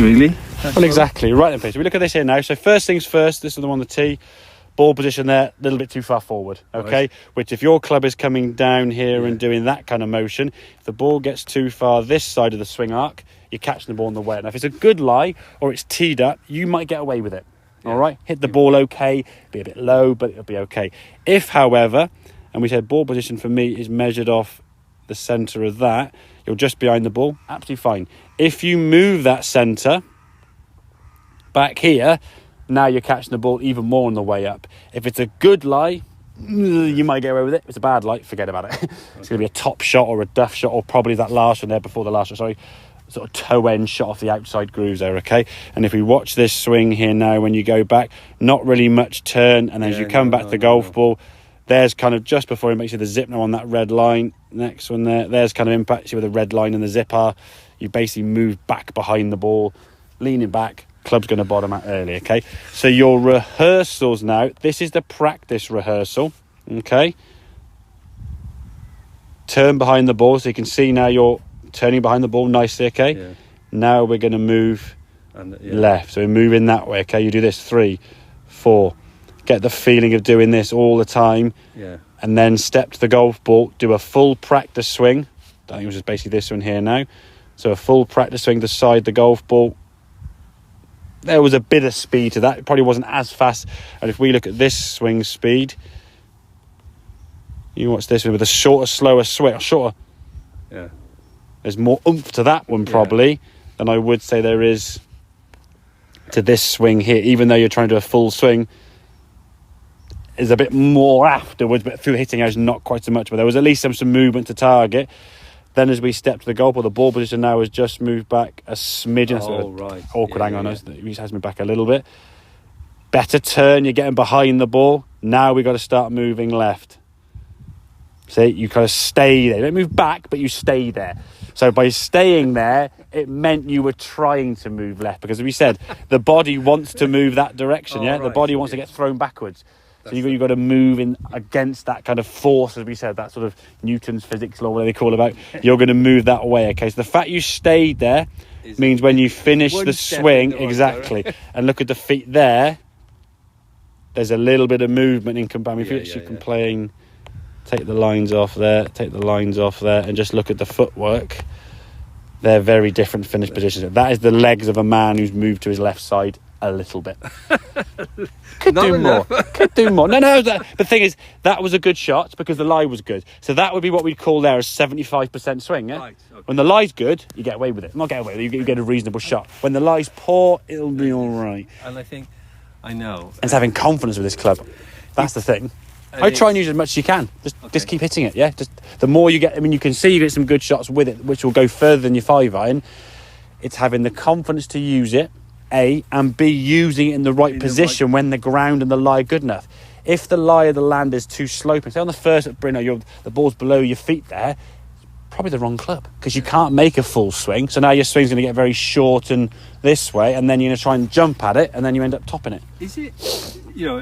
works, really. Well, exactly. Right in place. We look at this here now. So first things first, this is the one on the tee. Ball position there, a little bit too far forward, okay? Right. Which if your club is coming down here and doing that kind of motion, if the ball gets too far this side of the swing arc, you're catching the ball in the wet. Now, if it's a good lie or it's teed up, you might get away with it, all right? Hit the ball okay, be a bit low, but it'll be okay. If, however, and we said ball position for me is measured off the centre of that, you're just behind the ball, absolutely fine. If you move that centre back here, now you're catching the ball even more on the way up. If it's a good lie, you might get away with it. If it's a bad lie, forget about it. It's going to be a top shot or a duff shot, or probably that last one there before the last one, sorry, sort of toe end shot off the outside grooves there, okay? And if we watch this swing here now, when you go back, not really much turn, and as you come back to the golf ball, there's kind of just before he makes you the zip now on that red line. Next one there's kind of impact you with the red line and the zip are. You basically move back behind the ball, leaning back. Club's going to bottom out early, okay? So your rehearsals now, this is the practice rehearsal, okay? Turn behind the ball, so you can see now you're turning behind the ball nicely, okay? Yeah. Now we're going to move left, so we're moving that way, okay? You do this 3, 4, get the feeling of doing this all the time, and then step to the golf ball, do a full practice swing. I think it was just basically this one here now. So a full practice swing to side the golf ball. There was a bit of speed to that. It probably wasn't as fast. And if we look at this swing speed, you watch this one with a shorter, slower swing. Shorter. Yeah. There's more oomph to that one probably than I would say there is to this swing here. Even though you're trying to do a full swing, is a bit more afterwards, but through hitting edge, not quite so much. But there was at least some movement to target. Then as we step to the goal ball, the ball position now has just moved back a smidgen. Awkward hang on us. He has moved back a little bit. Better turn, you're getting behind the ball. Now we've got to start moving left. See, you kind of stay there. You don't move back, but you stay there. So by staying there, it meant you were trying to move left. Because as we said, the body wants to move that direction, The body wants to get thrown backwards. So you've got to move in against that kind of force, as we said, that sort of Newton's physics law, whatever they call it about. You're going to move that way, okay? So the fact you stayed there means when you finish the swing, exactly, and look at the feet there, there's a little bit of movement in comparison. If you can playing, take the lines off there, and just look at the footwork. They're very different finish positions. That is the legs of a man who's moved to his left side a little bit. Could do more. No. The thing is, that was a good shot because the lie was good. So that would be what we'd call there a 75% swing. Yeah? Right, okay. When the lie's good, you get away with it. Not get away with it. You get a reasonable shot. When the lie's poor, it'll be all right. And I think, I know. And it's having confidence with this club. That's the thing. I try and use as much as you can. Just keep hitting it. Yeah. Just the more you get. I mean, you can see you get some good shots with it, which will go further than your 5-iron. It's having the confidence to use it. A, and B, using it in the right position when the ground and the lie are good enough. If the lie of the land is too sloping, say on the first at Brino, the ball's below your feet there, probably the wrong club because you can't make a full swing. So now your swing's going to get very short and this way, and then you're going to try and jump at it, and then you end up topping it. Is it,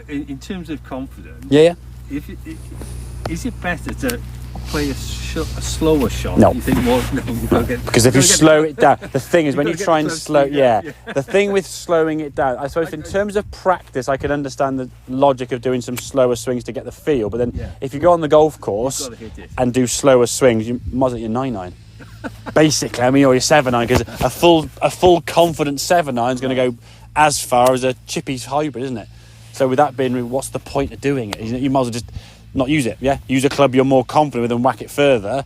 in terms of confidence? Yeah. Is it better to play a slower shot? No. You think more? No, because if you slow it down, the thing is when you try and slow, the thing with slowing it down, I suppose in terms of practice, I can understand the logic of doing some slower swings to get the feel. But then if you go on the golf course and do slower swings, you might as well your 9-iron. Basically, I mean, or your 7-iron, because a full confident 7-iron is going to go as far as a Chippy's hybrid, isn't it? So with that being, what's the point of doing it? You might as well just not use it, Use a club you're more confident with and whack it further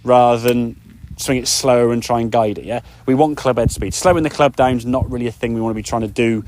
rather than swing it slower and try and guide it, We want club head speed. Slowing the club down is not really a thing we want to be trying to do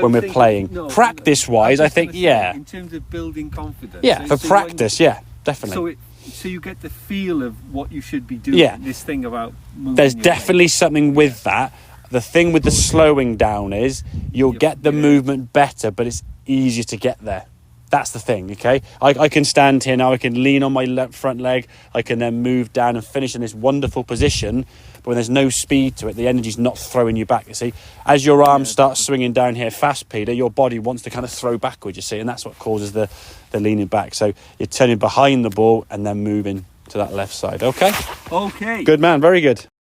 when we're playing. Practice-wise, I think, in terms of building confidence. Yeah, for practice, definitely. So you get the feel of what you should be doing, this thing about moving. There's definitely something with that. The thing with the slowing down is you'll get the movement better, but it's easier to get there. That's the thing, okay? I can stand here now, I can lean on my front leg, I can then move down and finish in this wonderful position, but when there's no speed to it, the energy's not throwing you back, you see? As your arms start swinging down here fast, Peter, your body wants to kind of throw backwards, you see? And that's what causes the leaning back. So you're turning behind the ball and then moving to that left side, okay? Okay. Good man, very good.